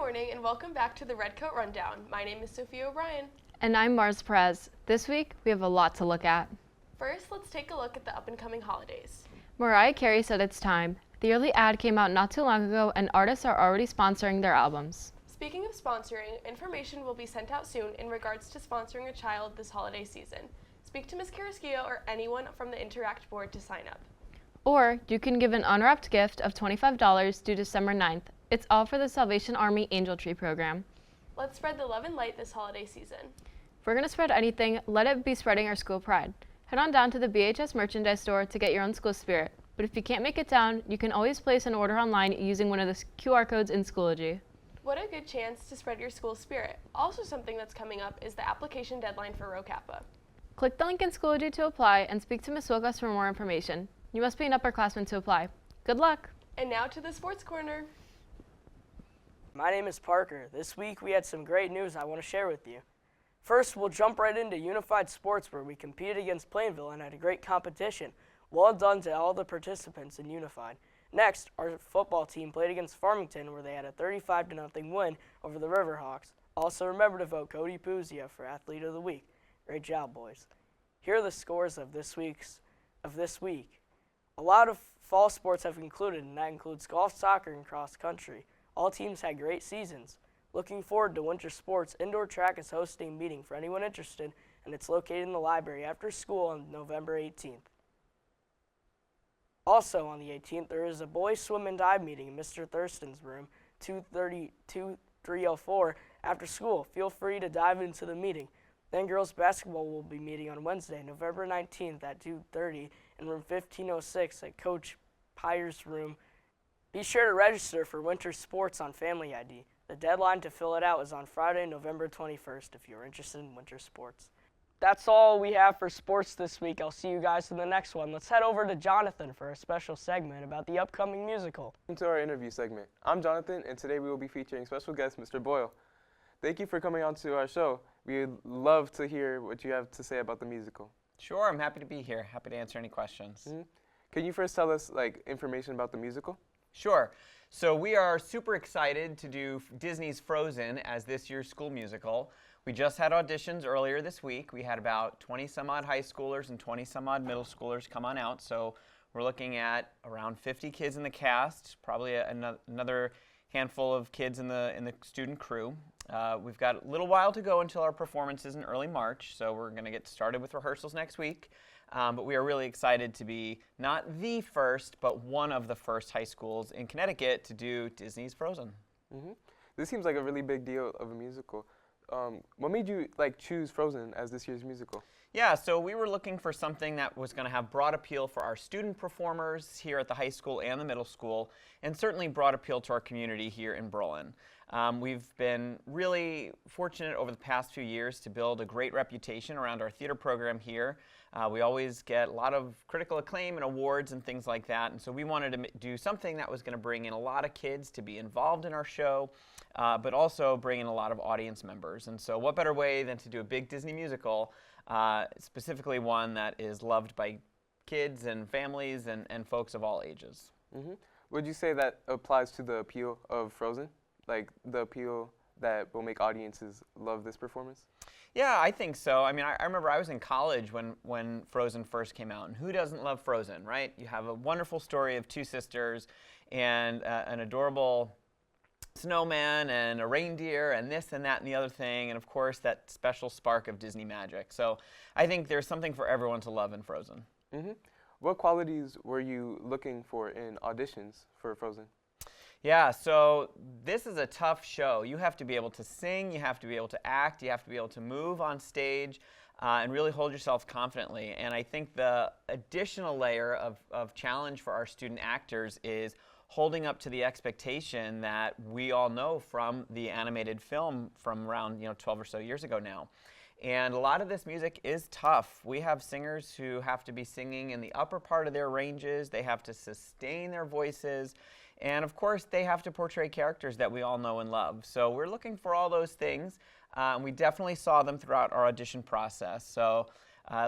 morning and welcome back to the Redcoat Rundown. My name is Sophia O'Brien. And I'm Mars Perez. This week, we have a lot to look at. First, let's take a look at the up-and-coming holidays. Mariah Carey said it's time. The early ad came out not too long ago, and artists are already sponsoring their albums. Speaking of sponsoring, information will be sent out soon in regards to sponsoring a child this holiday season. Speak to Ms. Carrasquillo or anyone from the Interact board to sign up. Or you can give an unwrapped gift of $25 due December 9th. It's all for the Salvation Army Angel Tree program. Let's spread the love and light this holiday season. If we're going to spread anything, let it be spreading our school pride. Head on down to the BHS merchandise store to get your own school spirit. But if you can't make it down, you can always place an order online using one of the QR codes in Schoology. What a good chance to spread your school spirit. Also something that's coming up is the application deadline for Rho Kappa. Click the link in Schoology to apply and speak to Ms. Wilkes for more information. You must be an upperclassman to apply. Good luck! And now to the Sports Corner. My name is Parker. This week we had some great news I want to share with you. First, we'll jump right into Unified Sports, where we competed against Plainville and had a great competition. Well done to all the participants in Unified. Next, our football team played against Farmington, where they had a 35-0 win over the Riverhawks. Also remember to vote Cody Puzia for Athlete of the Week. Great job, boys. Here are the scores of this week. A lot of fall sports have concluded, and that includes golf, soccer, and cross country. All teams had great seasons. Looking forward to winter sports, indoor track is hosting a meeting for anyone interested, and it's located in the library after school on November 18th. Also on the 18th, there is a boys swim and dive meeting in Mr. Thurston's room, 2304 after school. Feel free to dive into the meeting. Then girls basketball will be meeting on Wednesday, November 19th at 2:30 in room 1506 at Coach Pyre's room. Be sure to register for winter sports on Family ID. The deadline to fill it out is on Friday, November 21st if you're interested in winter sports. That's all we have for sports this week. I'll see you guys in the next one. Let's head over to Jonathan for a special segment about the upcoming musical. Welcome to our interview segment. I'm Jonathan, and today we will be featuring special guest Mr. Boyle. Thank you for coming on to our show. We'd love to hear what you have to say about the musical. Sure, I'm happy to be here. Happy to answer any questions. Mm-hmm. Can you first tell us information about the musical? Sure. So we are super excited to do Disney's Frozen as this year's school musical. We just had auditions earlier this week. We had about 20 some odd high schoolers and 20 some odd middle schoolers come on out. So we're looking at around 50 kids in the cast, probably another handful of kids in the student crew. We've got a little while to go until our performance is in early March, so we're going to get started with rehearsals next week. But we are really excited to be not the first, but one of the first high schools in Connecticut to do Disney's Frozen. Mm-hmm. This seems like a really big deal of a musical. What made you choose Frozen as this year's musical? Yeah, so we were looking for something that was going to have broad appeal for our student performers here at the high school and the middle school, and certainly broad appeal to our community here in Berlin. We've been really fortunate over the past few years to build a great reputation around our theater program here. We always get a lot of critical acclaim and awards and things like that, and so we wanted to do something that was going to bring in a lot of kids to be involved in our show, but also bring in a lot of audience members. And so what better way than to do a big Disney musical, specifically one that is loved by kids and families and folks of all ages. Mm-hmm. Would you say that applies to the appeal of Frozen? Like the appeal that will make audiences love this performance? Yeah, I think so. I mean, I remember I was in college when Frozen first came out, and who doesn't love Frozen, right? You have a wonderful story of two sisters and an adorable snowman and a reindeer and this and that and the other thing, and of course that special spark of Disney magic. So I think there's something for everyone to love in Frozen. Mm-hmm. What qualities were you looking for in auditions for Frozen? Yeah, so this is a tough show. You have to be able to sing, you have to be able to act, you have to be able to move on stage and really hold yourself confidently. And I think the additional layer of challenge for our student actors is holding up to the expectation that we all know from the animated film from around 12 or so years ago now. And a lot of this music is tough. We have singers who have to be singing in the upper part of their ranges. They have to sustain their voices. And of course, they have to portray characters that we all know and love. So we're looking for all those things. We definitely saw them throughout our audition process. So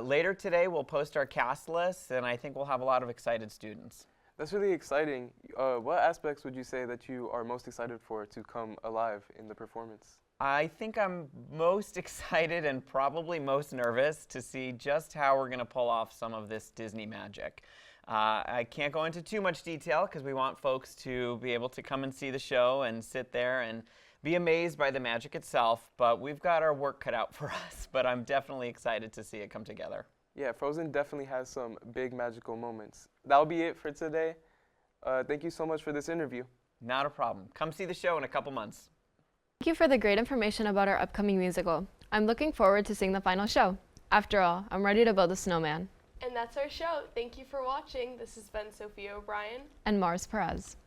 later today, we'll post our cast lists, and I think we'll have a lot of excited students. That's really exciting. What aspects would you say that you are most excited for to come alive in the performance? I think I'm most excited and probably most nervous to see just how we're going to pull off some of this Disney magic. I can't go into too much detail because we want folks to be able to come and see the show and sit there and be amazed by the magic itself, but we've got our work cut out for us, but I'm definitely excited to see it come together. Yeah, Frozen definitely has some big magical moments. That'll be it for today. Thank you so much for this interview. Not a problem. Come see the show in a couple months. Thank you for the great information about our upcoming musical. I'm looking forward to seeing the final show. After all, I'm ready to build a snowman. And that's our show. Thank you for watching. This has been Sophia O'Brien And Mars Perez.